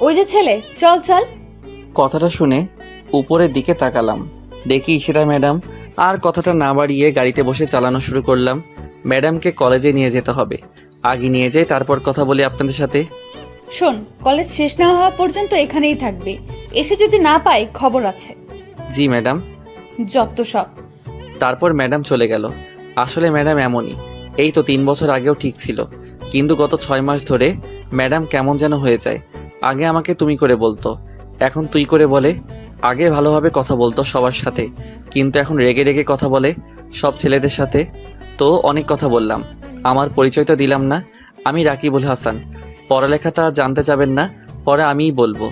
ওই যে ছেলে, চল চল। কথাটা শুনে উপরের দিকে তাকালাম, দেখি ইশিতা ম্যাডাম। আর কথাটা না বাড়িয়ে গাড়িতে বসে চালানো শুরু করলাম। ম্যাডামকে কলেজে নিয়ে যেতে হবে, আগে নিয়ে যাই তারপর কথা বলি আপনাদের সাথে। শোন, কলেজ শেষ না হওয়া পর্যন্ত এখানেই থাকবে। এসে যদি না পাই খবর আছে। জি ম্যাডাম। যত সব। তারপর ম্যাডাম চলে গেল। আসলে ম্যাডাম এমনই, এই তো 3 বছর আগেও ঠিক ছিল, কিন্তু গত 6 মাস ধরে ম্যাডাম কেমন যেন হয়ে যায়। আগে আমাকে তুমি করে বলতো, এখন তুই করে বলে। আগে ভালোভাবে কথা বলতো সবার সাথে, কিন্তু এখন রেগে রেগে কথা বলে সব ছেলেদের সাথে। তো অনেক কথা বললাম, আমার পরিচয় তো দিলাম না। আমি রাকিবুল হাসান, পড়ালেখাটা জানতে চাবেন না, পরে আমিই বলবো।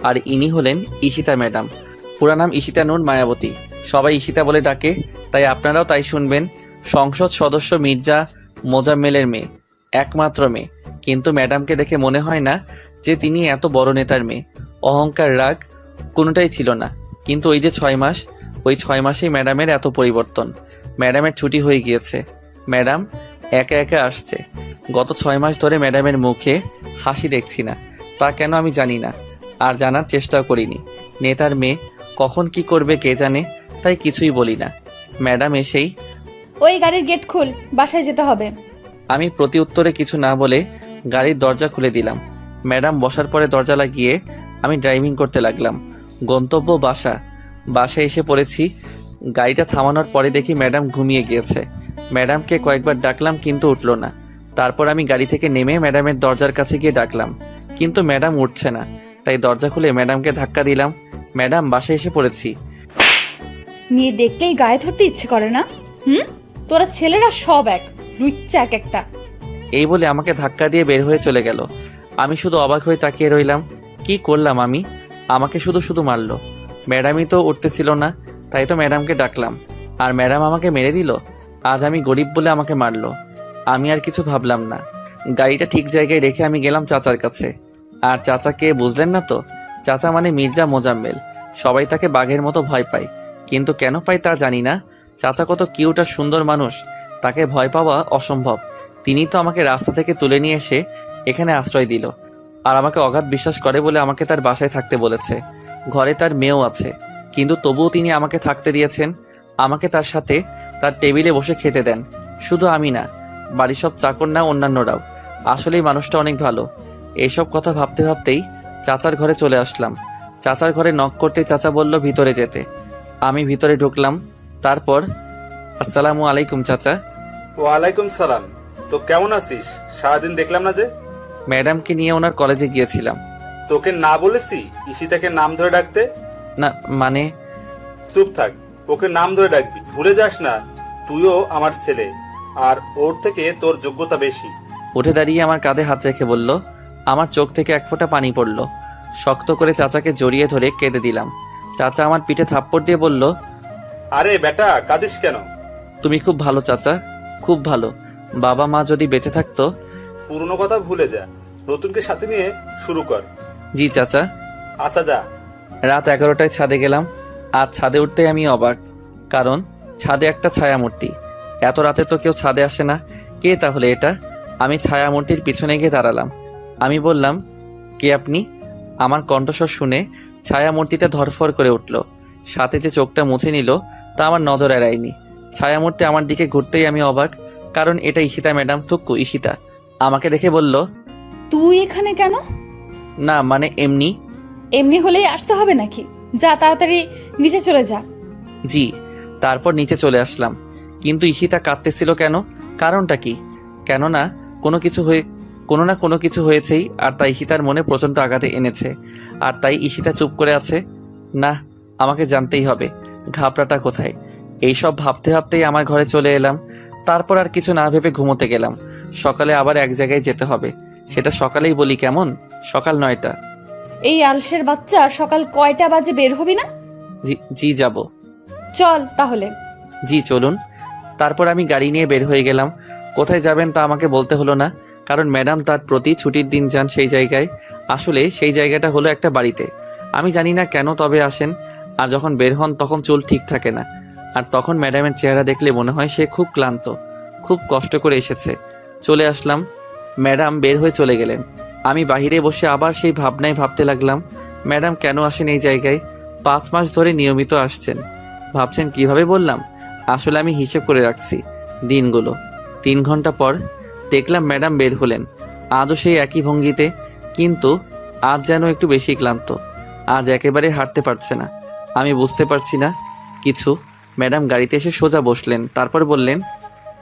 আর ইনি হলেন ঈশিতা ম্যাডাম, পুরা নাম ঈশিতা নূর মায়াবতী, সবাই ঈশিতা বলে ডাকে, তাই আপনারাও তাই শুনবেন। সংসদ সদস্য মির্জা মোজাম্মেলের মেয়ে, একমাত্র মেয়ে। কিন্তু ম্যাডামকে দেখে মনে হয় না যে তিনি এত বড় নেতার মেয়ে। অহংকার, রাগ কোনোটাই ছিল না। কিন্তু ওই যে 6 মাস, ওই 6 মাসেই ম্যাডামের এত পরিবর্তন। ম্যাডামের ছুটি হয়ে গিয়েছে, ম্যাডাম একা একা আসছে। গত 6 মাস ধরে ম্যাডামের মুখে হাসি দেখছি না। তা কেন আমি জানি না, আর জানার চেষ্টাও করিনি। নেতার মেয়ে কখন কি করবে কে জানে, তাই কিছুই বলি না। ম্যাডাম এসেই ওই গাড়ির গেট খুল, বাসায় যেতে হবে। আমি প্রতি উত্তরে কিছু না বলে গাড়ির দরজা খুলে দিলাম। ম্যাডাম বসার পরে দরজা লাগিয়ে আমি ড্রাইভিং করতে লাগলাম। গন্তব্য বাসা। বাসায় এসে পড়েছি। গাড়িটা থামানোর পরে দেখি ম্যাডাম ঘুমিয়ে গিয়েছে। ম্যাডামকে কয়েকবার ডাকলাম কিন্তু উঠলো না। তারপর আমি গাড়ি থেকে নেমে ম্যাডামের দরজার কাছে গিয়ে ডাকলাম, কিন্তু ম্যাডাম উঠছে না। তাই দরজা খুলে ম্যাডামকে ধাক্কা দিলাম। ম্যাডাম, বাসায় এসে পড়েছি। মেয়ে দেখলেই গায়ে ধরতে ইচ্ছে করে না? তোরা ছেলেরা সব এক, লুচ্চা এক একটা। এই বলে আমাকে ধাক্কা দিয়ে বের হয়ে চলে গেল। আমি শুধু অবাক হয়ে তাকিয়ে রইলাম। কি করলাম আমি? আমাকে শুধু শুধু মারলো। ম্যাডামই তো উঠতেছিল না, তাই তো ম্যাডামকে ডাকলাম, আর ম্যাডাম আমাকে মেরে দিল। আজ আমি গরিব বলে আমাকে মারলো। আমি আর কিছু ভাবলাম না। গাড়িটা ঠিক জায়গায় রেখে আমি গেলাম চাচার কাছে। আর চাচাকে বুঝলেন না তো? চাচা মানে মির্জা মোজাম্মেল। সবাই তাকে বাঘের মতো ভয় পায়, কিন্তু কেন পায় তা জানি না। চাচা কত কিউট আর সুন্দর মানুষ, তাকে ভয় পাওয়া অসম্ভব। তিনি তো আমাকে রাস্তা থেকে তুলে নিয়ে এসে এখানে আশ্রয় দিল, আর আমাকে অগাধ বিশ্বাস করে বলে আমাকে তার বাসায় থাকতে বলেছে। ঘরে তার মেয়েও আছে, কিন্তু তবুও তিনি আমাকে থাকতে দিয়েছেন। আমাকে তার সাথে তার টেবিলে বসে খেতে দেন। শুধু আমি না, বাড়ির সব চাকর না, অন্যান্যরাও। আসলেই মানুষটা অনেক ভালো। এইসব কথা ভাবতে ভাবতেই চাচার ঘরে চলে আসলাম। চাচার ঘরে নক করতেই চাচা বলল ভিতরে যেতে। আমি ভিতরে ঢুকলাম। তারপর আসসালামু আলাইকুম চাচা। ওয়ালাইকুম সালাম। তো কেমন আছিস? সারাদিন দেখলাম না যে। ম্যাডামকে নিয়ে ওনার কলেজে গিয়েছিলাম। তোকে না বলেছি ঈশিতাকে নাম ধরে ডাকতে? না মানে? চুপ থাক, ওকে নাম ধরে ডাকবি, ভুলে যাস না তুইও আমার ছেলে, আর ওর থেকে তোর যোগ্যতা বেশি। উঠে দাঁড়িয়ে আমার কাঁধে হাত রেখে বলল। আমার চোখ থেকে এক ফোঁটা পানি পড়ল। শক্ত করে চাচাকে জড়িয়ে ধরে কেঁদে দিলাম। চাচা আমার পিঠে থাপ্পড় দিয়ে বলল, আরে বেটা, কাঁদিস কেন? তুমি খুব ভালো চাচা, খুব ভালো। বাবা মা যদি বেঁচে থাকতো। পুরনো কথা ভুলে যা, নতুনকে সাথে নিয়ে শুরু কর। জি চাচা। আচ্ছা যা। রাত 11টায় ছাদে গেলাম। আজ ছাদে উঠতেই আমি অবাক, কারণ ছাদে একটা ছায়ামূর্তি। এত রাতে তো কেউ ছাদে আসে না। কে তাহলে এটা? আমি ছায়ামূর্তির পিছনে গিয়ে দাঁড়ালাম। আমি বললাম, কে আপনি? আমার কণ্ঠস্বর শুনে ছায়ামূর্তিটা ধরফর করে উঠল। সাথে যে চোখটা মুছে নিল তা আমার নজর এড়ায়নি। ছায়ামূর্তি আমার দিকে ঘুরতেই আমি অবাক, কারণ এটা ঈশিতা ম্যাডাম। থুক্কু ঈশিতা আমাকে দেখে বলল, তুই এখানে কেন? না মানে এমনি। এমনি হলেই আসতে হবে নাকি? যা তাড়াতাড়ি নিচে চলে যা। জি। তারপর নিচে চলে আসলাম। কিন্তু ঈশিতা কাঁদতেছিল কেন? কারণটা কি? কেননা কোনো না কোনো কিছু হয়েছেই, আর তাই ঈশিতার মনে প্রচণ্ড আঘাতে এনেছে। আর তাই ঈশিতা চুপ করে আছে। না, আমাকে জানতেই হবে ঘাবড়াটা কোথায়। এইসব ভাবতে ভাবতেই আমার ঘরে চলে এলাম। তারপর আর কিছু না ভেবে ঘুমোতে গেলাম। সকালে আবার এক জায়গায় যেতে হবে। সেটা সকালেই বলি কেমন? সকাল 9টা। এই আলসের বাচ্চা, সকাল কয়টা বাজে বের হবি না? জি জি যাব। চল তাহলে। জি চলুন। তারপর আমি গাড়ি নিয়ে বের হয়ে গেলাম। কোথায় যাবেন তা আমাকে বলতে হলো না, কারণ ম্যাডাম তার প্রতি ছুটির দিন যান সেই জায়গায়। আসলে সেই জায়গাটা হলো একটা বাড়িতে। আমি জানি না কেন, তবে আসেন। আর যখন বের হন তখন চুল ঠিক থাকে না। আর তখন ম্যাডামের চেহারা দেখলে মনে হয় সে খুব ক্লান্ত, খুব কষ্ট করে এসেছে। চলে আসলাম। ম্যাডাম বের হয়ে চলে গেলেন। আমি বাহিরে বসে আবার সেই ভাবনায় ভাবতে লাগলাম, ম্যাডাম কেন আসেন এই জায়গায়? 5 মাস ধরে নিয়মিত আসছেন। ভাবছেন কিভাবে বললাম? আসলে আমি হিসেব করে রাখছি দিনগুলো। 3 ঘন্টা পর দেখলাম ম্যাডাম বের হলেন, আজও সেই একই ভঙ্গিতে, কিন্তু আজ যেন একটু বেশি ক্লান্ত। আজ একেবারে হাঁটতে পারছে না। আমি বুঝতে পারছি না কিছু। ম্যাডাম গাড়িতে এসে সোজা বসলেন, তারপর বললেন,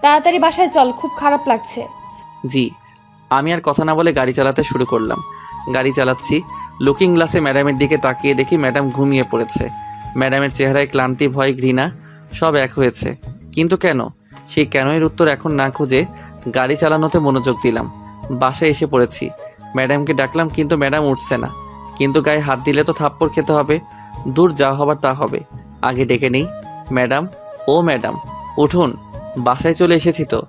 তাড়াতাড়ি বাসায় চল, খুব খারাপ লাগছে। জি। আমি আর কথা না বলে গাড়ি চালাতে শুরু করলাম। গাড়ি চালাচ্ছি, লুকিং গ্লাসে ম্যাডামের দিকে তাকিয়ে দেখি ম্যাডাম ঘুমিয়ে পড়েছে। ম্যাডামের চেহারায় ক্লান্তি, ভয়, ঘৃণা সব এক হয়েছে। কিন্তু কেন? সেই কেনয়ের উত্তর এখন না খুঁজে গাড়ি চালানোতে মনোযোগ দিলাম। বাসায় এসে পড়েছি, ম্যাডামকে ডাকলাম কিন্তু ম্যাডাম উঠছে না। কিন্তু গায়ে হাত দিলে তো থাপ্পড় খেতে হবে। দূর, যা হবার তা হবে। আগে ডেকে নেই, ম্যাডাম, ও ম্যাডাম উঠুন, বাসায় চলে এসেছি তো।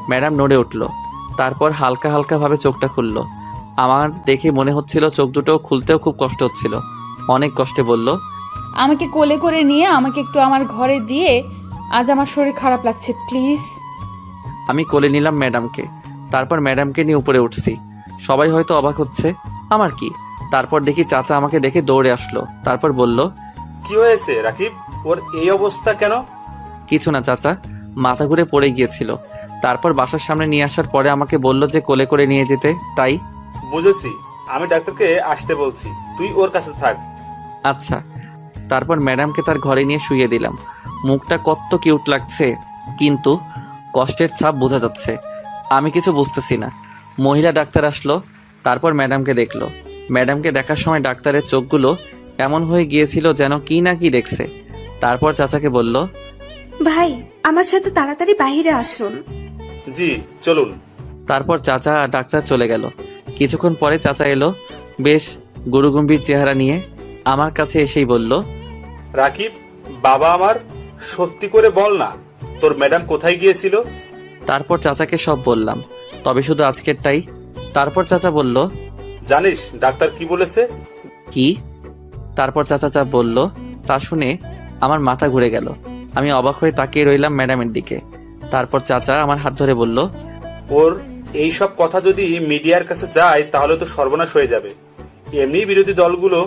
ম্যাডাম নড়ে উঠল, তারপর হালকা হালকাভাবে চোখটা খুলল। আমার দেখে মনে হচ্ছিল চোখ দুটো খুলতেও খুব কষ্ট হচ্ছিল। অনেক কষ্টে বলল, আমাকে কোলে করে নিয়ে আমাকে একটু আমার ঘরে দিয়ে, আজ আমার শরীর খারাপ লাগছে, প্লিজ। আমি কোলে নিলাম ম্যাডামকে। তারপর ম্যাডামকে নিয়ে উপরে উঠছি। সবাই হয়তো অবাক হচ্ছে, আমার কি। তারপর দেখি চাচা আমাকে দেখে দৌড়ে আসলো, তারপর বলল, কি হয়েছে রাকিব, ওর এই অবস্থা কেন? কিছু না চাচা, মাথা ঘুরে পড়ে গিয়েছিল। তারপর বাসার সামনে নিয়ে আসার পরে আমাকে বলল যে কোলে করে নিয়ে যেতে, তাই। বুঝেছি, আমি ডাক্তারকে আসতে বলছি, তুই ওর কাছে থাক। আচ্ছা। তারপর ম্যাডামকে তার ঘরে নিয়ে শুইয়ে দিলাম। মুখটা কত কিউট লাগছে, কিন্তু কষ্টের ছাপ বোঝা যাচ্ছে। আমি কিছু বুঝতেছি না। মহিলা ডাক্তার আসলো, তারপর ম্যাডামকে দেখলো। ম্যাডামকে দেখার সময় ডাক্তারের চোখগুলো এমন হয়ে গিয়েছিল যেন কি না কি দেখছে। তারপর চাচাকে বলল, ভাই, আমার সাথে তাড়াতাড়ি বাইরে আসুন। জি চলুন। তারপর চাচা আর ডাক্তার চলে গেল। কিছুক্ষণ পরে চাচা এলো, বেশ গুরুগম্ভীর চেহারা নিয়ে। আমার কাছে এসেই বলল, রাকিব বাবা আমার, সত্যি করে বল না, তোর ম্যাডাম কোথায় গিয়েছিল? তারপর চাচাকে সব বললাম, তবে শুধু আজকেরটাই। তারপর চাচা বলল, জানিস ডাক্তার কি বলেছে? কি? তারপর চাচা বলল, তা শুনে আমার মাথা ঘুরে গেল। আমি অবাক হয়ে তাকিয়ে রইলাম ম্যাডামের দিকে। তারপর চাচা আমার হাত ধরে বলল, ওর এই সব কথা যদি মিডিয়ার কাছে যায় তাহলে তো সর্বনাশ হয়ে যাবে। এমনি বিরোধী দলগুলো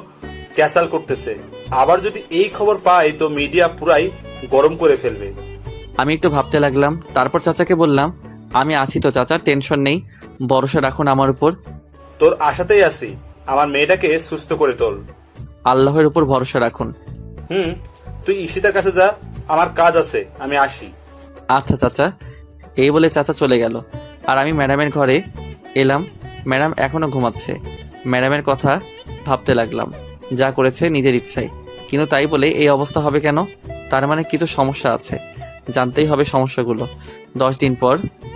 ক্যাসাল করতেছে, আবার যদি এই খবর পায় তো মিডিয়া পুরাই গরম করে ফেলবে। আমি একটু ভাবতে লাগলাম। তারপর চাচাকে বললাম, আমি আছি তো চাচা, টেনশন নেই, ভরসা রাখুন আমার উপর। তোর আশাতেই আছি, আমার মেয়েটাকে সুস্থ করে তোল। আল্লাহর উপর ভরসা রাখুন। তুই ঈশিতার কাছে যা, আমার কাজ আছে, আমি আসি। আচ্ছা চাচা। এই বলে চাচা চলে গেল। আর আমি ম্যাডামের ঘরে এলাম। ম্যাডাম এখনো ঘুমাচ্ছে। ম্যাডামের কথা ভাবতে লাগলাম, যা করেছে নিজের ইচ্ছায়, কিন্তু তাই বলে এই অবস্থা হবে কেন? তার মানে কিছু সমস্যা আছে, জানতেই হবে সমস্যাগুলো। 10 দিন পর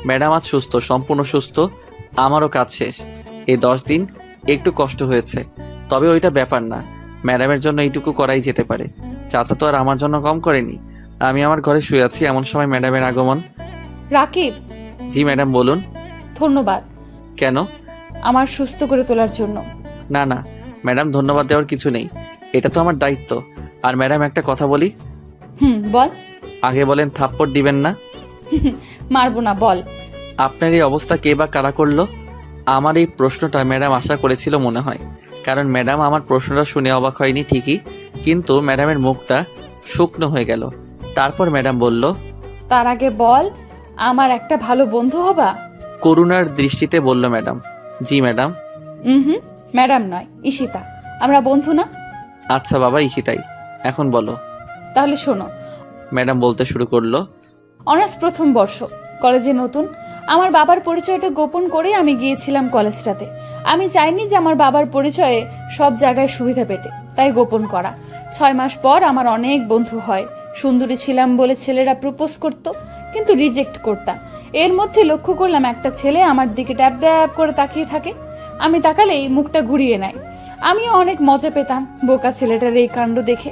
ম্যাডাম আজ সুস্থ, সম্পূর্ণ সুস্থ। আমারও কাজ শেষ। এই 10 দিন একটু কষ্ট হয়েছে, তবে ওইটা ব্যাপার না। ম্যাডামের জন্য এইটুকু করাই যেতে পারে। চাচা তো আর আমার জন্য কম করেনি। আমি আমার ঘরে শুয়ে আছি, এমন সময় ম্যাডামের আগমন। রাকিব, জি ম্যাডাম বলুন। ধন্যবাদ কেন? আমার সুস্থ করে তোলার জন্য। না না ম্যাডাম, ধন্যবাদ দেওয়ার কিছু নেই, এটা তো আমার দায়িত্ব। আর ম্যাডাম একটা কথা বলি। বল। আগে বলেন থাপ্পড় দিবেন না? মারবো না, বল। আপনার এই অবস্থা কে বা কারা করলো? আমার এই প্রশ্নটা ম্যাডাম আশা করেছিল মনে হয়, কারণ ম্যাডাম আমার প্রশ্নটা শুনে অবাক হয়নি ঠিকই, কিন্তু ম্যাডামের মুখটা শুকনো হয়ে গেল। তারপর ম্যাডাম বলল, তার আগে বল, আমার একটা ভালো বন্ধু হবা? করুণার দৃষ্টিতে বলল ম্যাডাম। জি ম্যাডাম। ম্যাডাম নয়, ঈশিতা, আমরা বন্ধু না? আচ্ছা বাবা, ইশিতাই, এখন বলো। তাহলে শোনো। ম্যাডাম বলতে শুরু করলো, অনার্স প্রথম বর্ষ, কলেজে নতুন। আমার বাবার পরিচয়টা গোপন করে আমি গিয়েছিলাম কলেজটাতে। আমি চাইনি যে আমার বাবার পরিচয়ে সব জায়গায় সুবিধা পেতে, তাই গোপন করা। 6 মাস পর আমার অনেক বন্ধু হয়। সুন্দরী ছিলাম বলে ছেলেরা প্রপোজ করত, কিন্তু রিজেক্ট করতাম। এর মধ্যে লক্ষ্য করলাম একটা ছেলে আমার দিকে ট্যাপ ট্যাপ করে তাকিয়ে থাকে। আমি তাকালেই মুখটা ঘুরিয়ে নেয়। আমিও অনেক মজা পেতাম বোকা ছেলেটার এই কাণ্ড দেখে।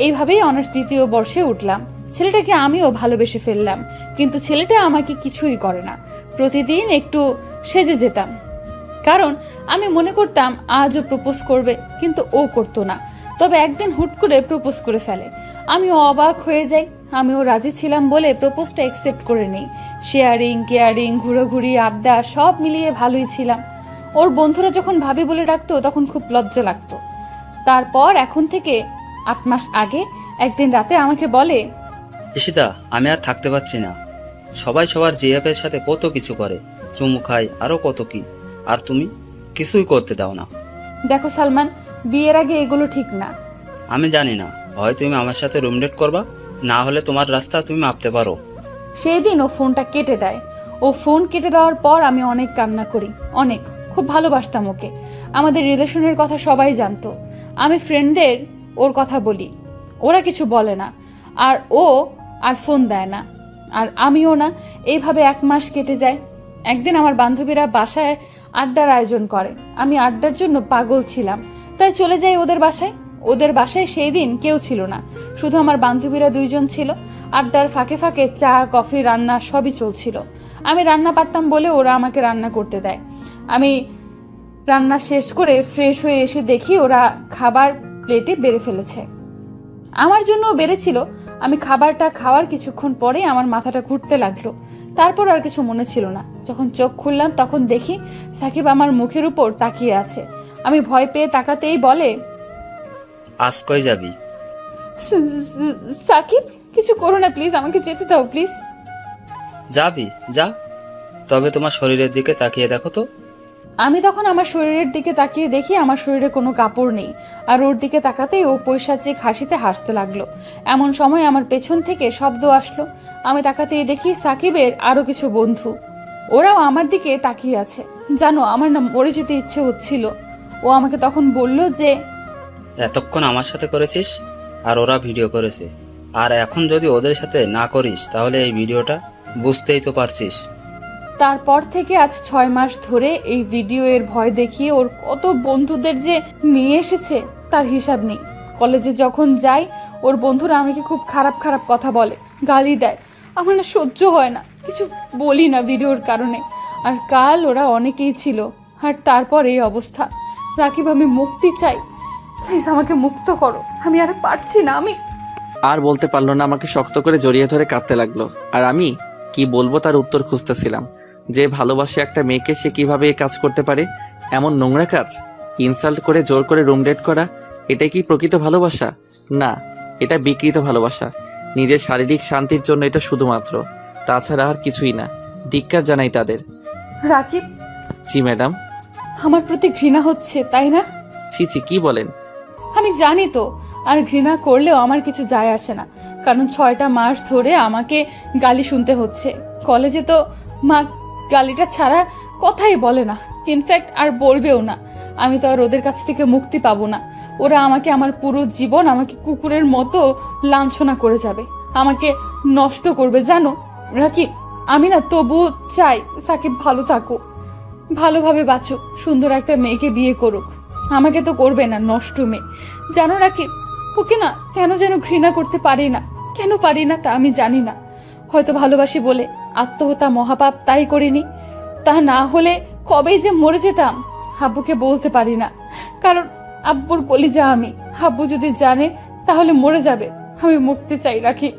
এইভাবেই অনার্স দ্বিতীয় বর্ষে উঠলাম। ছেলেটাকে আমিও ভালোবেসে ফেললাম, কিন্তু ছেলেটা আমাকে কিছুই করে না। প্রতিদিন একটু সেজে যেতাম, কারণ আমি মনে করতাম আজও প্রপোজ করবে, কিন্তু ও করতো না। তবে একদিন হুট করে প্রপোজ করে ফেলে। আমিও অবাক হয়ে যাই। আমিও রাজি ছিলাম বলে প্রপোজটা অ্যাকসেপ্ট করে নিই। শেয়ারিং, কেয়ারিং, ঘুরোঘুরি, আড্ডা সব মিলিয়ে ভালোই ছিলাম। ওর বন্ধুরা যখন ভাবি বলে ডাকতো তখন খুব লজ্জা লাগতো। তারপর এখন থেকে 8 মাস আগে একদিন রাতে আমাকে বলে, ঈশিতা, আমি আর থাকতে পারছি না। সবাই সবার জিএফের সাথে কত কিছু করে, চুমু খায়, আরও কত কি, আর তুমি কিছুই করতে দাও না। দেখো সালমান, বিয়ের আগে এগুলো ঠিক না। আমি জানি না, হয় তুমি আমার সাথে রুমডেট করবা, না হলে তোমার রাস্তা তুমি মাপতে পারো। সেই দিন ও ফোনটা কেটে দেয়। ও ফোন কেটে দেওয়ার পর আমি অনেক কান্না করি, অনেক, খুব ভালোবাসতাম ওকে। আমাদের রিলেশনের কথা সবাই জানতো। আমি ফ্রেন্ডদের ওর কথা বলি, ওরা কিছু বলে না, আর ও আর ফোন দেয় না, আর আমিও না। এইভাবে 1 মাস কেটে যায়। একদিন আমার বান্ধবীরা বাসায় আড্ডার আয়োজন করে। আমি আড্ডার জন্য পাগল ছিলাম, তাই চলে যাই ওদের বাসায়। ওদের বাসায় সেই দিন কেউ ছিল না, শুধু আমার বান্ধবীরা 2 জন ছিল। আড্ডার ফাঁকে ফাঁকে চা, কফি, রান্না সবই চলছিল। আমি রান্না পারতাম বলে ওরা আমাকে রান্না করতে দেয়। আমি রান্না শেষ করে ফ্রেশ হয়ে এসে দেখি ওরা খাবার প্লেটে বেড়ে ফেলেছে। আমার জন্যও বেড়েছিল। আমি খাবারটা খাওয়ার কিছুক্ষণ পরে আমার মাথাটা ঘুরতে লাগলো। তারপর আর কিছু মনে ছিল না। যখন চোখ খুললাম তখন দেখি সাকিব আমার মুখের উপর তাকিয়ে আছে। আমি ভয় পেয়ে তাকাতেই বলে, আজ কই যাবি? সাকিব, কিছু করো না প্লিজ, আমাকে যেতে দাও প্লিজ। যাবি, যা, তবে তোমার শরীরের দিকে তাকিয়ে দেখো তো। আমি তখন আমার শরীরের দিকে তাকিয়ে দেখি আমার শরীরে কোনো কাপড় নেই। আর ওর দিকে তাকাতেই ও পৈশাচিক হাসিতে হাসতে লাগলো। এমন সময় আমার পেছন থেকে শব্দ আসলো। আমি তাকাতেই দেখি সাকিবের আরো কিছু বন্ধু, ওরাও আমার দিকে তাকিয়ে আছে। জানো, আমার না মরে যেতে ইচ্ছে হচ্ছিল। ও আমাকে তখন বলল যে, এতক্ষণ আমার সাথে করেছিস, আর ওরা ভিডিও করেছে, আর এখন যদি ওদের সাথে না করিস তাহলে এই ভিডিওটা বুঝতেই তো পারছিস। তারপর থেকে আজ 6 মাস ধরে এই ভিডিও এর ভয় দেখিয়ে ওর কত বন্ধুদের যে নিয়ে এসেছে তার হিসাব নেই। কলেজে যখন যাই ওর বন্ধুরা আমাকে খুব খারাপ খারাপ কথা বলে, গালি দেয়। আমার না সহ্য হয় না, কিছু বলি না ভিডিওর কারণে। আর কাল ওরা অনেকেই ছিল, আর তারপর এই অবস্থা। রাকিব, আমি মুক্তি চাই, প্লিজ আমাকে মুক্ত করো, আমি আর পারছি না। আমি আর বলতে পারলো না, আমাকে শক্ত করে জড়িয়ে ধরে কাঁদতে লাগলো। আর আমি কি বলবো তার উত্তর খুঁজতেছিলাম। যে ভালোবাসে একটা মেয়েকে, সে কিভাবে এই কাজ করতে পারে, এমন নোংরা কাজ? ইনসাল্ট করে জোর করে রুম ডেট করা, এটাই কি প্রকৃত ভালোবাসা? না, এটা বিকৃত ভালোবাসা। নিজের শারীরিক শান্তির জন্য এটা শুধুমাত্র, তাছাড়া আর কিছুই না। ধিক্কার জানাই তাদের। রাকিব, জি ম্যাডাম। আমার প্রতি ঘৃণা হচ্ছে, তাই না? ছি ছি, কি বলেন? আমি জানি তো, আর ঘৃণা করলেও আমার কিছু যায় আসে না, কারণ 6টা মাস ধরে আমাকে গালি শুনতে হচ্ছে। কলেজে তো মা গালিটা ছাড়া কথাই বলে না, ইনফ্যাক্ট আর বলবেও না। আমি তো আর ওদের কাছ থেকে মুক্তি পাবো না। ওরা আমাকে আমার পুরো জীবন আমাকে কুকুরের মতো লাঞ্ছনা করে যাবে, আমাকে নষ্ট করবে। জানো রাকিব, আমি না তবুও চাই সাকিব ভালো থাকুক, ভালোভাবে বাঁচুক, সুন্দর একটা মেয়েকে বিয়ে করুক। আমাকে তো করবে না, নষ্ট মেয়ে। জানো রাকিব, ওকে না কেন যেন ঘৃণা করতে পারি না। কেন পারি না তা আমি জানি না। হয়তো ভালোবাসি বলে। আত্মহত্যা মহাপাপ, তাই করিনি। তা না হলে কবেই যে মরে যেতাম। আব্বুকে বলতে পারি না, কারণ আব্বুর কলিজা আমি। আব্বু যদি জানে তাহলে মরে যাবে। আমি মুক্তি চাই রাকিব,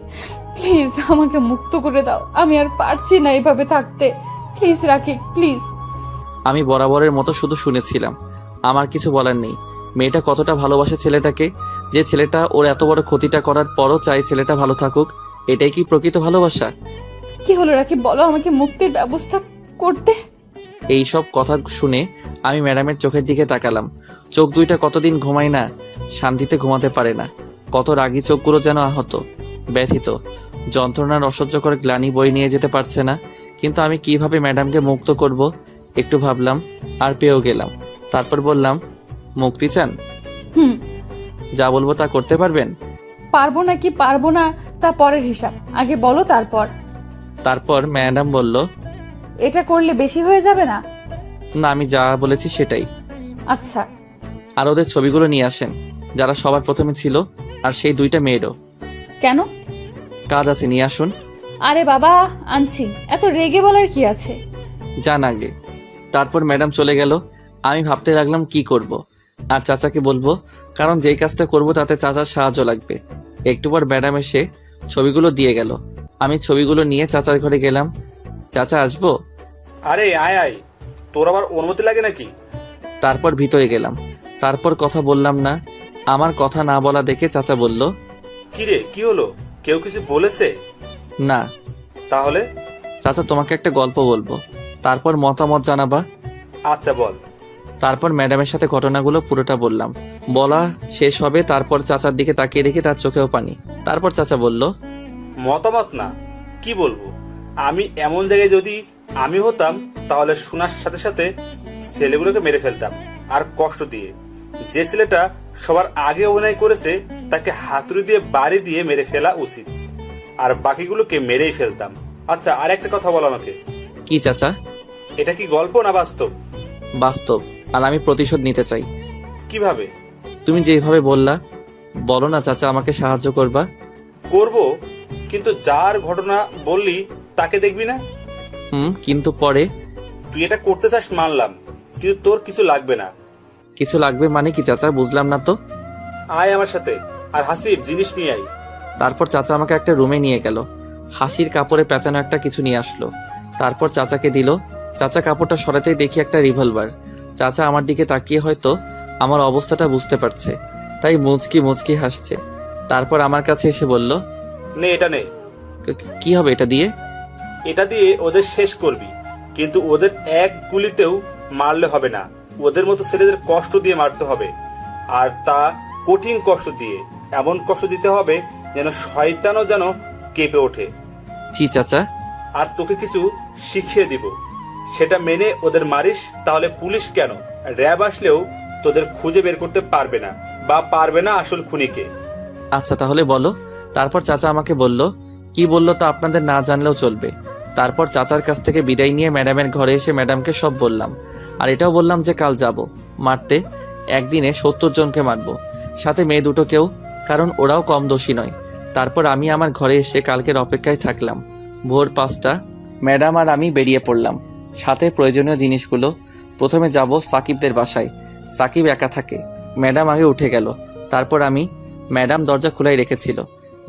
প্লিজ আমাকে মুক্ত করে দাও। আমি আর পারছি না এভাবে থাকতে। Please Rakib, please. আমি বরাবরের মতো শুধু শুনেছিলাম, আমার কিছু বলার নেই। মেয়েটা কতটা ভালোবাসে ছেলেটাকে, যে ছেলেটা ওর এত বড় ক্ষতিটা করার পরও চাই ছেলেটা ভালো থাকুক। এটাই কি প্রকৃত ভালোবাসা? কি হলো রাকিব, বলো, আমাকে মুক্তির ব্যবস্থা করতে। এই সব কথা শুনে আমি ম্যাডামের চোখের দিকে তাকালাম। চোখ দুইটা কতদিন ঘুমায় না, শান্তিতে ঘুমাতে পারে না। কত রাগী চোখগুলো যেন আহত, ব্যথিত, যন্ত্রণার অসহ্যকর গ্লানি বয়ে নিয়ে যেতে পারছে না। কিন্তু আমি কিভাবে ম্যাডামকে মুক্ত করব একটু ভাবলাম, আর পেয়েও গেলাম। তারপর বললাম, মুক্তি চান? হুম। যা বলবো তা করতে পারবেন? পারবো নাকি পারবো না তা পরের হিসাব, আগে বলো তারপর। তারপর ম্যাডাম বলল, এটা করলে বেশি হয়ে যাবে না? না, আমি যা বলেছি সেটাই। আচ্ছা। আর ওদের ছবিগুলো নিয়ে আসেন, যারা সবার প্রথমে ছিল, আর সেই 2টা মেয়েরও। কেন? কাজ আছে, নিয়ে আসুন। আরে বাবা, আনছি, এত রেগে বলার কি আছে? যান আগে। তারপর ম্যাডাম চলে গেল। আমি ভাবতে লাগলাম কি করব, আর চাচাকে বলবো, কারণ যেই কাজটা করব তাতে চাচার সাহায্য লাগবে। একটু পর ম্যাডাম এসে ছবিগুলো দিয়ে গেল। আমি ছবিগুলো নিয়ে চাচার ঘরে গেলাম। চাচা, আসবো? আরে আয় আয়, তোর আবার অনুমতি লাগে নাকি? তারপর ভিতরে গেলাম। তারপর কথা বললাম না। আমার কথা না বলা দেখে চাচা বলল, কিরে কি হলো, কেউ কিছু বলেছে? না তাহলে? চাচা, তোমাকে একটা গল্প বলবো, তারপর মতামত জানাবা। আচ্ছা বল। তারপর ম্যাডামের সাথে ঘটনাগুলো পুরোটা বললাম। বলা শেষ হবে, তারপর চাচার দিকে তাকিয়ে দেখি তার চোখেও পানি। তারপর চাচা বলল, মতামত না, কি বলবো? আমি এমন জায়গায় যদি আমি হতাম তাহলে শোনার সাথে সাথে ছেলেগুলোকে মেরে ফেলতাম, আর কষ্ট দিয়ে। যে ছেলেটা সবার আগে অভিনয় করেছে তাকে হাতুড়ি দিয়ে বাড়ি দিয়ে মেরে ফেলা উচিত, আর বাকিগুলোকে মেরেই ফেলতাম। আচ্ছা, আর একটা কথা বল আমাকে, কি চাচা? এটা কি গল্প না বাস্তব? বাস্তব, আর আমি প্রতিশোধ নিতে চাই। কিভাবে? তুমি যেভাবে বললা, বলো না চাচা, আমাকে সাহায্য করবা। করব, কিন্তু যার ঘটনা বললি তাকে দেখবি না। কিন্তু পরে? তুই এটা করতে চাস মানলাম, কিন্তু তোর কিছু লাগবে না। কিছু লাগবে মানে কি চাচা, বুঝলাম না তো। আয় আমার সাথে, আর হাসিব জিনিস নিয়ে আয়। তারপর চাচা আমাকে একটা রুমে নিয়ে গেল। হাসির কাপড়ে পেঁচানো একটা কিছু নিয়ে আসলো। তারপর চাচাকে দিল। চাচা কাপড়টা সরাতেই দেখি একটা রিভলভার। চাচা আমার দিকে তাকিয়ে হয়তো আমার অবস্থাটা বুঝতে পারছে, তাই মুচকি মুচকি হাসছে। তারপর আমার কাছে এসে বলল, নে এটা নে। কি হবে এটা দিয়ে? এটা দিয়ে ওদের শেষ করবি, কিন্তু ওদের এক গুলিতেও মারলে হবে না। ওদের মতো ছেলেদের কষ্ট দিয়ে মারতে হবে, আর তা কঠিন কষ্ট দিয়ে। এমন কষ্ট দিতে হবে যেন শয়তানও যেন কেঁপে ওঠে। জি চাচা। আর তোকে কিছু শিখিয়ে দিব, সেটা মেনে ওদের মারিস, তাহলে পুলিশ কেন, র্যাব আসলেও তোদের খুঁজে বের করতে পারবে না, বা পারবে না আসল খুনিকে। আচ্ছা তাহলে বলো। তারপর চাচা আমাকে বলল, কি বললো তা আপনাদের না জানলেও চলবে। তারপর চাচার কাছ থেকে বিদায় নিয়ে ম্যাডামের ঘরে এসে ম্যাডামকে সব বললাম। আর এটাও বললাম যে কাল যাব মারতে, একদিনে 70 জনকে মারব, সাথে মেয়ে দুটোকেও, কারণ ওরাও কম দোষী নয়। তারপর আমি আমার ঘরে এসে কালকের অপেক্ষায় থাকলাম। ভোর 5টা ম্যাডাম আর আমি বেরিয়ে পড়লাম, সাথে প্রয়োজনীয় জিনিসগুলো। প্রথমে যাব সাকিবদের বাসায়। সাকিব একা থাকে। ম্যাডাম আগে উঠে গেল। তারপর আমি, ম্যাডাম দরজা খোলাই রেখেছিল।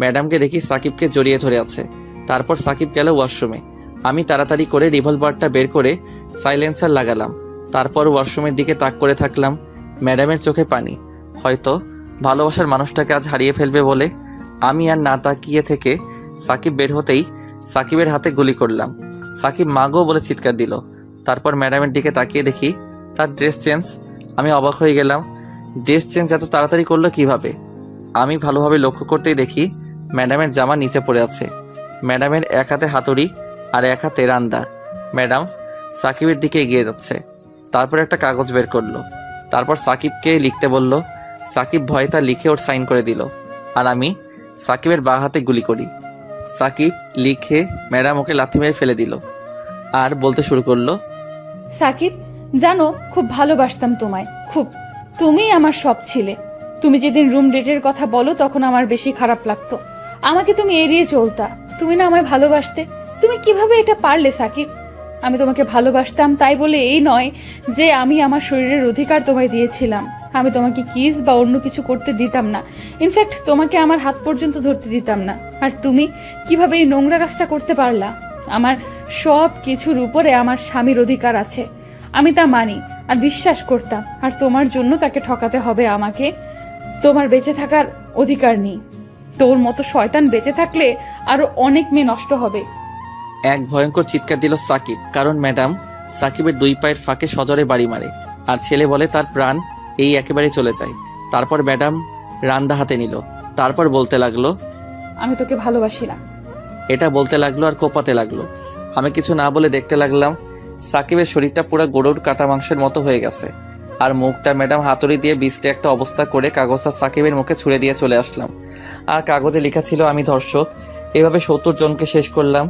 ম্যাডামকে দেখি সাকিবকে জড়িয়ে ধরে আছে। তারপর সাকিব গেল ওয়াশরুমে। আমি তাড়াতাড়ি করে রিভলভারটা বের করে সাইলেন্সার লাগালাম। তারপর ওয়াশরুমের দিকে তাক করে থাকলাম। ম্যাডামের চোখে পানি, হয়তো ভালোবাসার মানুষটাকে আজ হারিয়ে ফেলবে বলে। আমি আর না তাকিয়ে থেকে সাকিব বের হতেই সাকিবের হাতে গুলি করলাম। সাকিব মাগো বলে চিৎকার দিল। তারপর ম্যাডামের দিকে তাকিয়ে দেখি তার ড্রেস চেঞ্জ। আমি অবাক হয়ে গেলাম, ড্রেস চেঞ্জ এত তাড়াতাড়ি করলো কিভাবে? আমি ভালোভাবে লক্ষ্য করতেই দেখি ম্যাডামের জামা নিচে পড়ে আছে। ম্যাডামের এক হাতে হাতুড়ি আর এক হাতে রান্দা। ম্যাডাম সাকিবের দিকে এগিয়ে যাচ্ছে। তারপর একটা কাগজ বের করলো। তারপর সাকিবকে লিখতে বলল। সাকিব ভয়ে তা লিখে ওর সাইন করে দিল, আর আমি সাকিবের বাঁ হাতে গুলি করি। সাকিব লিখে ম্যাডাম ওকে লাথি মেরে ফেলে দিল আর বলতে শুরু করলো, সাকিব, জানো খুব ভালোবাসতাম তোমায়, খুব। তুমিই আমার সব ছিলে। তুমি যেদিন রুম ডেটের কথা বলো তখন আমার বেশি খারাপ লাগতো। আমাকে তুমি এড়িয়ে চলতা। তুমি না আমায় ভালোবাসতে। তুমি কিভাবে এটা পারলে সাকিব? আমি তোমাকে ভালোবাসতাম, তাই বলে এই নয় যে আমি আমার শরীরের অধিকার তোমায় দিয়েছিলাম। আমি তোমাকে কিস বা অন্য কিছু করতে দিতাম না। ইনফ্যাক্ট তোমাকে আমার হাত পর্যন্ত ধরতে দিতাম না। আর তুমি কিভাবে এই নোংরা কাজটা করতে পারলা? আমার সব কিছুর উপরে আমার স্বামীর অধিকার আছে, আমি তা মানি আর বিশ্বাস করতাম। আর তোমার জন্য তাকে ঠকাতে হবে আমাকে? তোমার বেঁচে থাকার অধিকার নেই। তোর মতো শয়তান বেঁচে থাকলে আরো অনেক মেয়ে নষ্ট হবে। এক ভয়ঙ্কর চিৎকার দিল সাকিব, কারণ ম্যাডাম সাকিবের 2 পায়ের ফাঁকে সজোরে বাড়ি মারে আর ছেলে বলে তার প্রাণ এই একেবারে চলে যায়। তারপর ম্যাডাম রান্দা হাতে নিল। তারপর বলতে লাগলো, আমি তোকে ভালোবাসি না। এটা বলতে লাগলো আর কোপাতে লাগলো। আমি কিছু না বলে দেখতে লাগলাম। সাকিবের শরীরটা পুরো গরুর কাটা মাংসের মতো হয়ে গেছে, আর মুখটা ম্যাডাম হাতুড়ি দিয়ে বিস্টে একটা অবস্থা করে কাগজটা সাকিবের মুখে ছুঁড়ে দিয়ে চলে আসলাম। আর কাগজে লেখা ছিল আমি ধর্ষক। এভাবে 70 জনকে শেষ করলাম,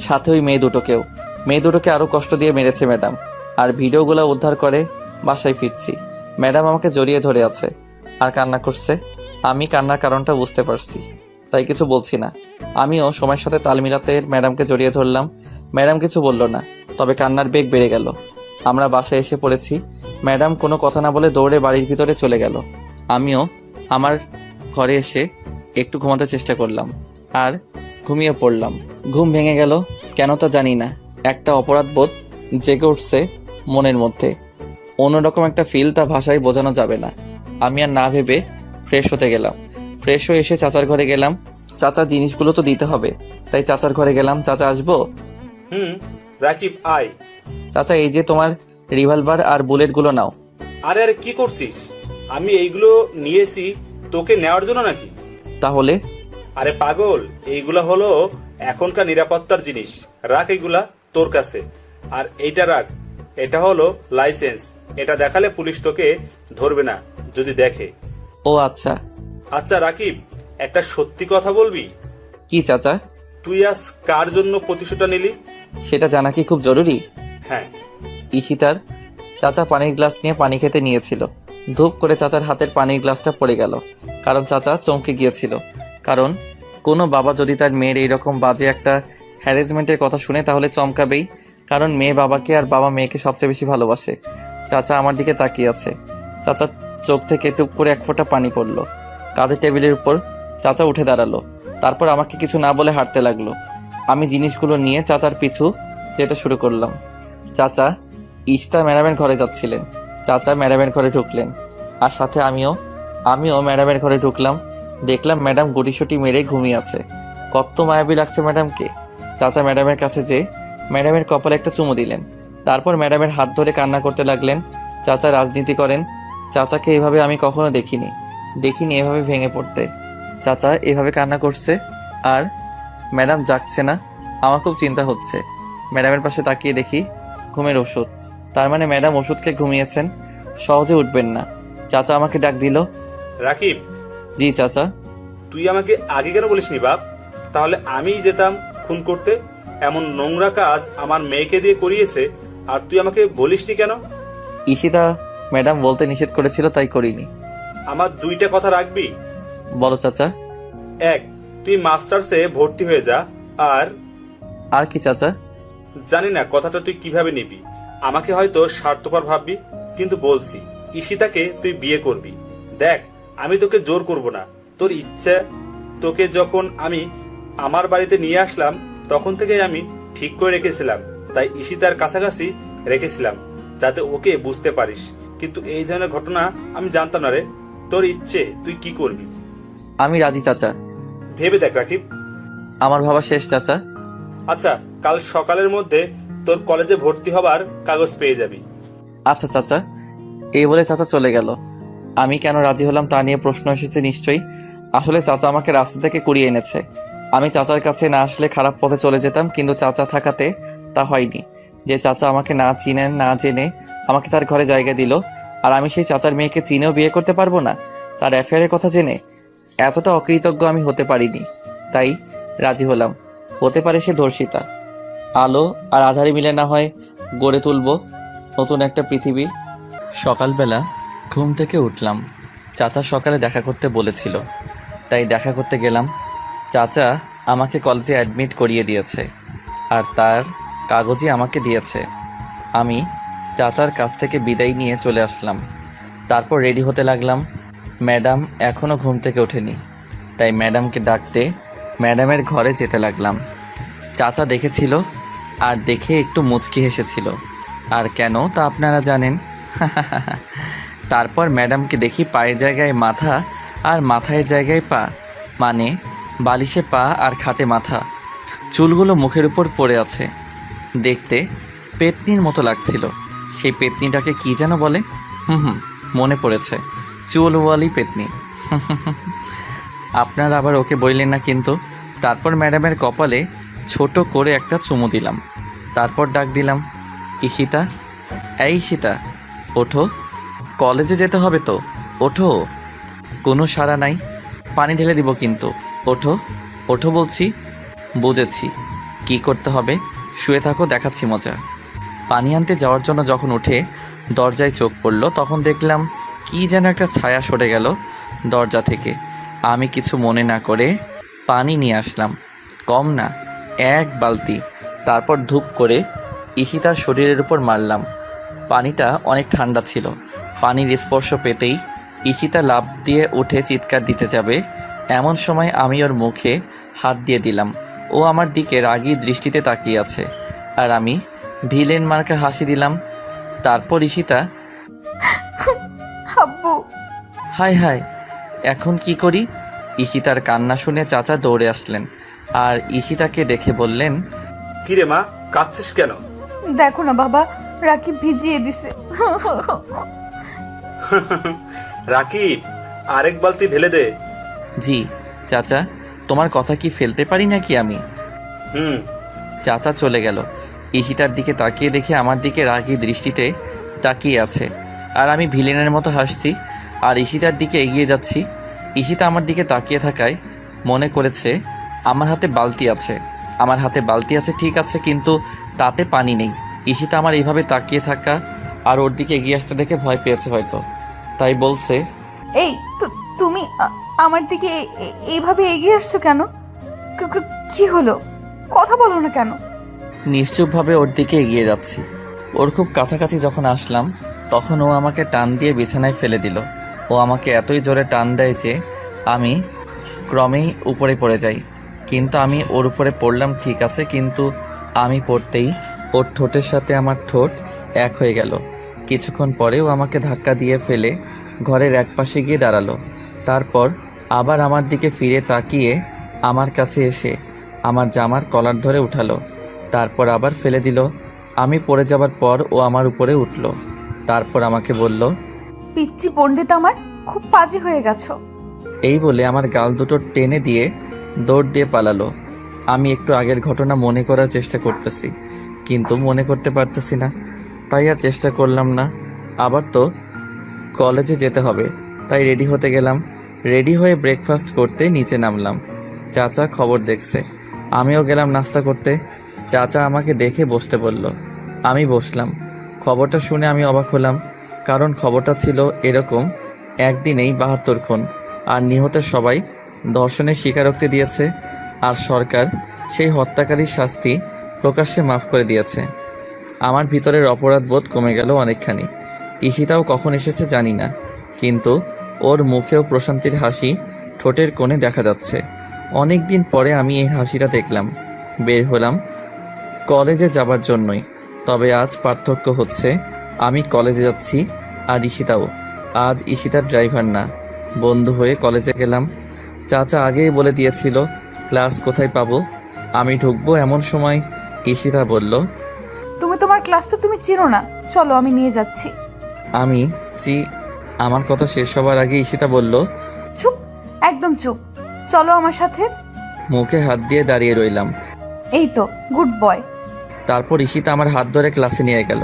সাথে ওই মেয়ে দুটোকেও। মেয়ে দুটোকে আরও কষ্ট দিয়ে মেরেছে ম্যাডাম। আর ভিডিওগুলো উদ্ধার করে বাসায় ফিরছি। ম্যাডাম আমাকে জড়িয়ে ধরে আছে আর কান্না করছে। আমি কান্নার কারণটা বুঝতে পারছি, তাই কিছু বলছি না। আমিও সময়ের সাথে তাল মিলাতে ম্যাডামকে জড়িয়ে ধরলাম। ম্যাডাম কিছু বলল না, তবে কান্নার বেগ বেড়ে গেল। আমরা বাসায় এসে পড়েছি। ম্যাডাম কোনো কথা না বলে দৌড়ে বাড়ির ভিতরে চলে গেল। আমিও আমার ঘরে এসে একটু ঘুমাতে চেষ্টা করলাম আর ঘুমিয়ে পড়লাম। ঘুম ভেঙে গেল কেন তা জানি না। একটা অপরাধবোধ জেগে উঠছে মনের মধ্যে অন্যরকম একটা ফিল, তা ভাষায় বোঝানো যাবে না। আমি আর না ভেবে ফ্রেশ হতে গেলাম। ফ্রেশ হয়ে এসে চাচার ঘরে গেলাম। চাচা জিনিসগুলো তো দিতে হবে, তাই চাচার ঘরে গেলাম। চাচা আসবো? রাকিব আয়। চাচা এই যে তোমার রিভলভার আর বুলেটগুলো নাও। আরে আরে কি করছিস? আমি এইগুলো নিয়েছি তোকে নেওয়ার জন্য নাকি? তাহলে? আরে পাগল, এইগুলা হলো এখনকার নিরাপত্তার জিনিস। রাখ এগুলা তোর কাছে। আর এইটা রাখ, এটা হলো লাইসেন্স। এটা দেখালে পুলিশ তোকে ধরবে না যদি দেখে। ও আচ্ছা। আচ্ছা রাকিব, একটা সত্যি কথা বলবি? কি চাচা? তুই আজ কার জন্য প্রতিশোধটা নিলি? সেটা জানা কি খুব জরুরি? হ্যাঁ। ঈশিতার। চাচা পানির গ্লাস নিয়ে পানি খেতে নিয়েছিল। ধূপ করে চাচার হাতের পানির গ্লাসটা পড়ে গেল। কারণ চাচা চমকে গিয়েছিল। কারণ কোনো বাবা যদি তার মেয়ের এইরকম বাজে একটা হ্যারাসমেন্টের কথা শুনে তাহলে চমকাবেই। কারণ মেয়ে বাবাকে আর বাবা মেয়েকে সবচেয়ে বেশি ভালোবাসে। চাচা আমার দিকে তাকিয়ে আছে। চাচার চোখ থেকে টুপ করে এক ফোঁটা পানি পড়ল। কাজের টেবিলের উপর চাচা উঠে দাঁড়ালো। তারপর আমাকে কিছু না বলে হাঁটতে লাগলো। আমি জিনিসগুলো নিয়ে চাচার পিছু যেতে শুরু করলাম। চাচা ইশতা ম্যাডামের ঘরে যাচ্ছিলেন। চাচা ম্যাডামের ঘরে ঢুকলেন, আর সাথে আমিও ম্যাডামের ঘরে ঢুকলাম। দেখলাম ম্যাডাম গুটিসুটি মেরে ঘুমিয়ে আছে। কত মায়াবী লাগছে ম্যাডামকে। চাচা ম্যাডামের কাছে যেয়ে ম্যাডামের কপালে একটা চুমু দিলেন। তারপর ম্যাডামের হাত ধরে কান্না করতে লাগলেন। চাচা রাজনীতি করেন। চাচাকে এভাবে আমি কখনো দেখিনি এভাবে ভেঙে পড়তে। চাচা এভাবে কান্না করছে আর ম্যাডাম জাগছে না। আমার খুব চিন্তা হচ্ছে। ম্যাডামের পাশে তাকিয়ে দেখি ঘুমের ওষুধ। তার মানে ম্যাডাম ওষুধকে ঘুমিয়েছেন, সহজে উঠবেন না। চাচা আমাকে ডাক দিল। রাকিব, জি চাচা। তুই আমাকে আগে কেন বলিসনি বাপ? তাহলে আমিই যেতাম খুন করতে। এমন নোংরা কাজ আমার মেয়েকে দিয়ে করিয়েছে, আর তুই আমাকে বলিসনি কেন? ঈশিতা ম্যাডাম বলতে নিষেধ করেছিল, তাই করিনি। আমার দুইটা কথা রাখবি। বলো চাচা। এক, তুই মাস্টার্সে ভর্তি হয়ে যা। আর কি চাচা? জানি না কথাটা তুই কিভাবে নিবি। আমাকে হয়তো স্বার্থপর ভাববি, কিন্তু বলছি ঈশিতাকে তুই বিয়ে করবি। দেখ, আমি তোকে জোর করব না। তোর ইচ্ছে। তোকে যখন আমি আমার বাড়িতে নিয়ে আসলাম তখন থেকে আমি ঠিক করে রেখেছিলাম, তাই ঈশিতার কাছাকাছি রেখেছিলাম যাতে ওকে বুঝতে পারিস। কিন্তু এই ধরনের ঘটনা আমি জানতাম না রে। তোর ইচ্ছে, তুই কি করবি? আমি রাজি চাচা। ভেবে দেখ রাকিব। আমার ভাবা শেষ চাচা। আচ্ছা, কাল সকালের মধ্যে তোর কলেজে ভর্তি হবার কাগজ পেয়ে যাবি। আচ্ছা চাচা। এই বলে চাচা চলে গেল। আমি কেন রাজি হলাম তা নিয়ে প্রশ্ন এসেছে নিশ্চয়ই। আসলে চাচা আমাকে রাস্তা থেকে কুড়িয়ে এনেছে। আমি চাচার কাছে না আসলে খারাপ পথে চলে যেতাম, কিন্তু চাচা থাকাতে তা হয়নি। যে চাচা আমাকে না চিনেন না জেনে আমাকে তার ঘরে জায়গা দিল, আর আমি সেই চাচার মেয়েকে চিনেও বিয়ে করতে পারবো না তার অ্যাফেয়ারের কথা জেনে। এতটা অকৃতজ্ঞ আমি হতে পারিনি, তাই রাজি হলাম। হতে পারে সে ধর্ষিতা। আলো আর আধারে মিলে না হয় গড়ে তুলব নতুন একটা পৃথিবী। সকালবেলা ঘুম থেকে উঠলাম। চাচা সকালে দেখা করতে বলেছিল, তাই দেখা করতে গেলাম। চাচা আমাকে কলেজে অ্যাডমিট করিয়ে দিয়েছে, আর তার কাগজই আমাকে দিয়েছে। আমি চাচার কাছ থেকে বিদায় নিয়ে চলে আসলাম। তারপর রেডি হতে লাগলাম। ম্যাডাম এখনও ঘুম থেকে ওঠেনি, তাই ম্যাডামকে ডাকতে ম্যাডামের ঘরে যেতে লাগলাম। চাচা দেখেছিল, আর দেখে একটু মুচকি হেসেছিল। আর কেন তা আপনারা জানেন। তারপর ম্যাডামকে দেখি পায়ের জায়গায় মাথা আর মাথায় জায়গায় পা, মানে বালিশে পা আর খাটে মাথা। চুলগুলো মুখের উপর পড়ে আছে। দেখতে পেতনির মতো লাগছিল। সেই পেতনিটাকে কি যেন বলে? মনে পড়েছে, চুলওয়ালি পেতনি। আপনারা আবার ওকে বললেন না কিন্তু। তারপর ম্যাডামের কপালে ছোট করে একটা চুমু দিলাম। তারপর ডাক দিলাম, ঈশিতা, এই ঈশিতা, ওঠো, কলেজে যেতে হবে তো, ওঠো। কোনো সাড়া নাই। পানি ঢেলে দিব কিন্তু। ওঠো, ওঠো বলছি। বুঝেছি কি করতে হবে, শুয়ে থাকো, দেখাচ্ছি মজা। পানি আনতে যাওয়ার জন্য যখন উঠে দরজায় চোখ পড়ল, তখন দেখলাম কি যেন একটা ছায়া সরে গেল দরজা থেকে। আমি কিছু মনে না করে পানি নিয়ে আসলাম, কম না, 1 বালতি। তারপর ধূপ করে ঈশিতার শরীরের উপর মারলাম। পানিটা অনেক ঠান্ডা ছিল। পানির স্পর্শ পেতেই ঈশিতা লাফ দিয়ে উঠে চিৎকার দিতে যাবে, এমন সময় আমি ওর মুখে হাত দিয়ে দিলাম। ও আমার দিকে রাগী দৃষ্টিতে তাকিয়ে আছে, আর আমি ভিলেন মার্কা হাসি দিলাম। তারপর ঈশিতা, আব্বু। হায় হায়, এখন কি করি? ঈশিতার কান্না শুনে চাচা দৌড়ে আসলেন আর ঈশিতাকে দেখে বললেন, কিরে মা, কাঁদছিস কেন? দেখো না বাবা, রাকিব ভিজিয়ে দিছে। রাকিব, আরেক বালতি ঢেলে দে। জি চাচা, তোমার কথা কি ফেলতে পারি নাকি আমি? হুম। চাচা চলে গেল। ঈশিতার দিকে তাকিয়ে দেখে আমার দিকে রাগী দৃষ্টিতে তাকিয়ে আছে, আর আমি ভিলেনের মতো হাসছি আর ঈশিতার দিকে এগিয়ে যাচ্ছি। ঈশিতা আমার দিকে তাকিয়ে থাকায় মনে করেছে আমার হাতে বালতি আছে। আমার হাতে বালতি আছে ঠিক আছে, কিন্তু তাতে পানি নেই। ঈশিতা আমার এইভাবে তাকিয়ে থাকা আর ওর দিকে এগিয়ে আসতে দেখে ভয় পেয়েছে হয়তো, তাই বলছে, এই তুমি আমার দিকে এইভাবে এগিয়ে আসছো কেন? কি হলো? কথা বলো না কেন? নিশ্চুপভাবে ওর দিকে এগিয়ে যাচ্ছি। ওর খুব কাছাকাছি যখন আসলাম তখন ও আমাকে টান দিয়ে বিছানায় ফেলে দিল। ও আমাকে এতই জোরে টান দেয় যে আমি ক্রমেই উপরে পড়ে যাই। কিন্তু আমি ওর উপরে পড়লাম ঠিক আছে, কিন্তু আমি পড়তেই ওর ঠোঁটের সাথে আমার ঠোঁট এক হয়ে গেল। কিছুক্ষণ পরে ও আমাকে ধাক্কা দিয়ে ফেলে ঘরের একপাশে গিয়ে দাঁড়ালো। তারপর আবার আমার দিকে ফিরে তাকিয়ে আমার কাছে এসে আমার জামার কলার ধরে উঠালো, তারপর আবার ফেলে দিল। আমি পড়ে যাবার পর ও আমার উপরে উঠল, তারপর আমাকে বলল, পিচ্চি পণ্ডিত আমার, খুব পাজি হয়ে গেছো। এই বলে আমার গাল দুটো টেনে দিয়ে দৌড় দিয়ে পালালো। আমি একটু আগের ঘটনা মনে করার চেষ্টা করতেছি, কিন্তু মনে করতে পারতেছি না, তাই আর চেষ্টা করলাম না। আবার তো কলেজে যেতে হবে, তাই রেডি হতে গেলাম। রেডি হয়ে ব্রেকফাস্ট করতে নিচে নামলাম। চাচা খবর দেখছে, আমিও গেলাম নাস্তা করতে। চাচা আমাকে দেখে বসতে বলল, আমি বসলাম। খবরটা শুনে আমি অবাক হলাম, কারণ খবরটা ছিল এরকম, একদিনেই ৭২ খুন, আর নিহতের সবাই ধর্ষণের স্বীকারোক্তি দিয়েছে, আর সরকার সেই হত্যাকারীর শাস্তি প্রকাশ্যে মাফ করে দিয়েছে। আমার ভিতরের অপরাধ বোধ কমে গেল অনেকখানি। ঈশিতাও কখন এসেছে জানি না, কিন্তু ওর মুখেও প্রশান্তির হাসি ঠোঁটের কোণে দেখা যাচ্ছে। অনেক দিন পরে আমি এই হাসিটা দেখলাম। বের হলাম কলেজে যাবার জন্যই, তবে আজ পার্থক্য হচ্ছে আমি কলেজে যাচ্ছি আর ঈশিতাও। আজ ঈশিতার ড্রাইভার না, বন্ধু হয়ে কলেজে গেলাম। চাচা আগেই বলে দিয়েছিল ক্লাস কোথায় পাবো, আমি ঢুকবো এমন সময় ঈশিতা বলল, তুমি তোমার ক্লাস তো তুমি চেনো না, চলো আমি নিয়ে যাচ্ছি। আমি আমার কথা শেষ হবার আগে ঈশিতা বলল, চুপ, একদম চুপ, চলো আমার সাথে। মুখে হাত দিয়ে দাঁড়িয়ে রইলাম। এই তো গুড বয়। তারপর ঈশিতা আমার হাত ধরে ক্লাসে নিয়ে গেল।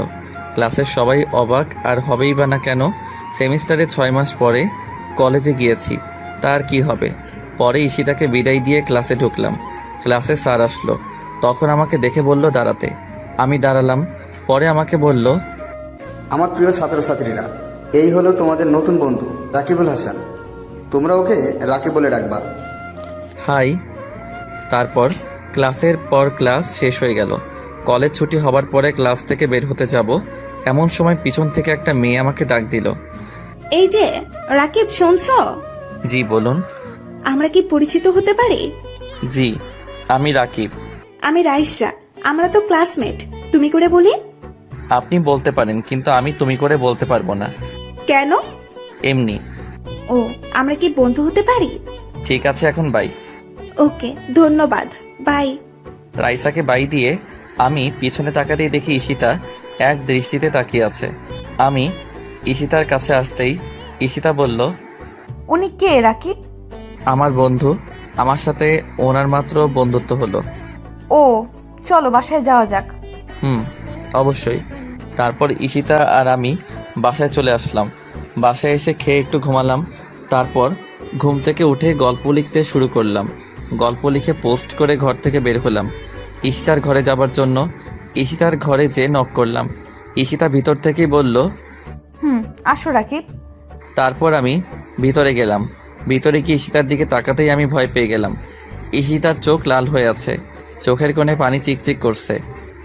ক্লাসের সবাই অবাক, আর হবেই বা না কেন, সেমিস্টারে 6 মাস পরে কলেজে গিয়েছি, তার কি হবে। পরে ঈশিতাকে বিদায় দিয়ে ক্লাসে ঢুকলাম। ক্লাসে স্যার আসলো, তখন আমাকে দেখে বলল দাঁড়াতে। আমি দাঁড়ালাম। পরে আমাকে বলল, আমার প্রিয় ছাত্রছাত্রীরা, এই হলো তোমাদের নতুন বন্ধু রাকিবুল হাসান। তোমরা ওকে রাকিব বলে ডাকবা। হাই। তারপর ক্লাসের পর ক্লাস শেষ হয়ে গেল। কলেজ ছুটি হবার পরে ক্লাস থেকে বের হতে যাব, এমন সময় পিছন থেকে একটা মেয়ে আমাকে ডাক দিল। এই যে রাকিব, শুনছো? জি বলুন। আমরা কি পরিচিত হতে পারি? জি, আমি রাকিব। আমি রাইসা, আমরা তো ক্লাসমেট। তুমি করে বলি? আপনি বলতে পারেন, কিন্তু আমি তুমি করে বলতে পারবো না। কেন? এমনি। ও, আমরা কি বন্ধু হতে পারি? ঠিক আছে, এখন বাই। ওকে, ধন্যবাদ, বাই। রাইসাকে বাই দিয়ে আমি পিছনে তাকাতেই দেখি ঈশিতা এক দৃষ্টিতে তাকিয়ে আছে। আমি ঈশিতার কাছে আসতেই ঈশিতা বলল, উনি কে রাকিব? আমার বন্ধু, আমার সাথে ওনার মাত্র বন্ধুত্ব হলো। ও, চলো বাসায় যাওয়া যাক। অবশ্যই। তারপর ঈশিতা আর আমি বাসায় চলে আসলাম। বাসায় এসে খেয়ে একটু ঘুমালাম। তারপর ঘুম থেকে উঠে গল্প লিখতে শুরু করলাম। গল্প লিখে পোস্ট করে ঘর থেকে বের হলাম ঈশিতার ঘরে যাবার জন্য। ঈশিতার ঘরে যেয়ে নক করলাম। ঈশিতা ভিতর থেকেই বলল, আসো রাকিব। তারপর আমি ভিতরে গেলাম। ভিতরে গিয়ে ঈশিতার দিকে তাকাতেই আমি ভয় পেয়ে গেলাম। ঈশিতার চোখ লাল হয়ে আছে, চোখের কোণে পানি চিকচিক করছে।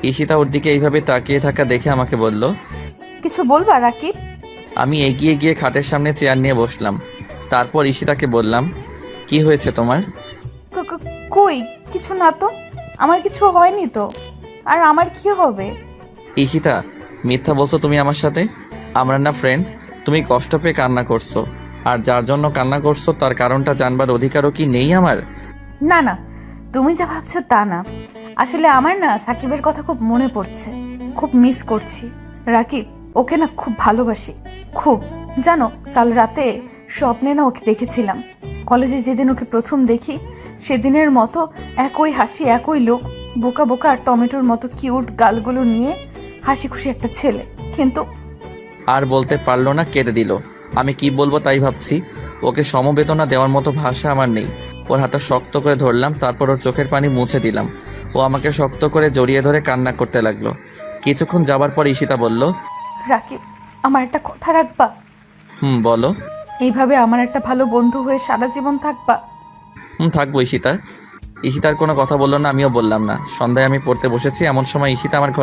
ঈশিতা ওর দিকে এইভাবে তাকিয়ে থাকা দেখে আমাকে বলল, কিছু বলবা রাকিব? আমি এগিয়ে গিয়ে খাটের সামনে চেয়ার নিয়ে বসলাম। তারপর ঈশিতাকে বললাম, কি হয়েছে তোমার? কই কিছু না তো, আমার কিছু হয়নি তো। আর আমার কি হবে? ঈশিতা, মিথ্যা বলছো তুমি আমার সাথে? আমরা না ফ্রেন্ড? তুমি কষ্ট পেয়ে কান্না করছো, আর যার জন্য কান্না করছো তার কারণটা জানবার অধিকারও কি নেই আমার? না না, তুমি যা ভাবছো তা না। আসলে আমার না সাকিবের কথা খুব মনে পড়ছে, খুব মিস করছি। রাকিব, ওকে না খুব ভালোবাসি, খুব। জানো, কাল রাতে স্বপ্নে না ওকে দেখেছিলাম। কলেজে যেদিন ওকে প্রথম দেখি সেদিনের মতো একই হাসি, একই লোক, বোকা বোকা আর টমেটোর মতো কিউট গালগুলো নিয়ে হাসি খুশি একটা ছেলে। কিন্তু আর বলতে পারলো না, কেঁদে দিল। আমি কি বলবো তাই ভাবছি। ওকে সমবেদনা দেওয়ার মতো ভাষা আমার নেই। ওর হাতটা শক্ত করে ধরলাম, তারপর ওর চোখের পানি মুছে দিলাম। ও আমাকে শক্ত করে জড়িয়ে ধরে কান্না করতে লাগলো। কিছুক্ষণ যাবার পর ঈশিতা বলল, রাকিব, আমার একটা কথা রাখবা? বলো। এইভাবে আমার একটা ভালো বন্ধু হয়ে সারা জীবন থাকবা? থাকবো ঈশিতা। ঈশিতার কোনো কথা বললো না, আমিও বললাম না। সন্ধ্যায় আমি পড়তে বসেছি, এমন সময় ঈশিতা আমার ঘরে